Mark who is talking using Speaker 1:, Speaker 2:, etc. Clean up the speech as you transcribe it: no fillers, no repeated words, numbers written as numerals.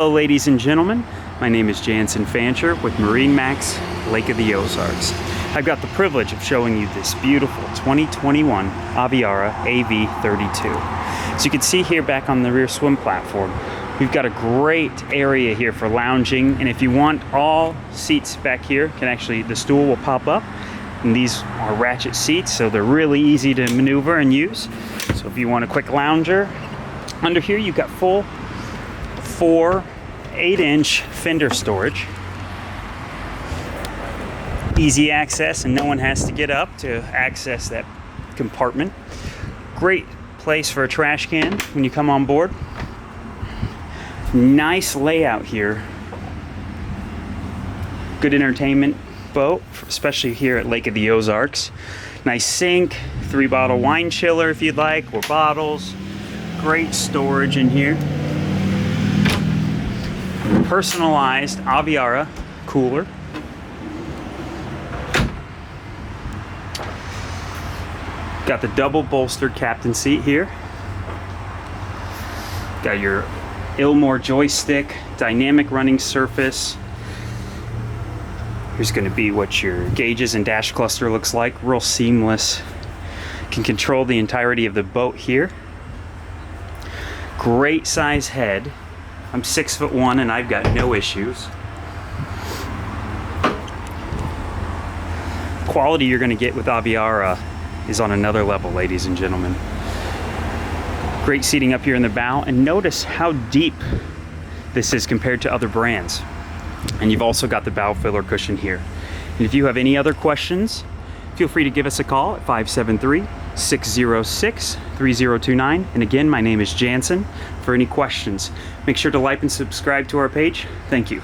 Speaker 1: Hello ladies and gentlemen, my name is Jansen Fancher with MarineMax, Lake of the Ozarks. I've got the privilege of showing you this beautiful 2021 Aviara AV32. So you can see here back on the rear swim platform, we've got a great area here for lounging, and if you want all seats back here, the stool will pop up, and these are ratchet seats, so they're really easy to maneuver and use. So if you want a quick lounger, under here you've got full 8-inch fender storage. Easy access, and no one has to get up to access that compartment. Great place for a trash can when you come on board. Nice layout here. Good entertainment boat, especially here at Lake of the Ozarks. Nice sink, 3-bottle wine chiller if you'd like, or bottles. Great storage in here. Personalized Aviara cooler. Got the double bolstered captain seat here. Got your Ilmore joystick, dynamic running surface. Here's going to be what your gauges and dash cluster looks like. Real seamless. Can control the entirety of the boat here. Great size head. I'm 6'1" and I've got no issues. Quality you're going to get with Aviara is on another level, ladies and gentlemen. Great seating up here in the bow, and notice how deep this is compared to other brands. And you've also got the bow filler cushion here. And if you have any other questions, feel free to give us a call at 573-606-3029. And again, my name is Jansen. For any questions, make sure to like and subscribe to our page. Thank you.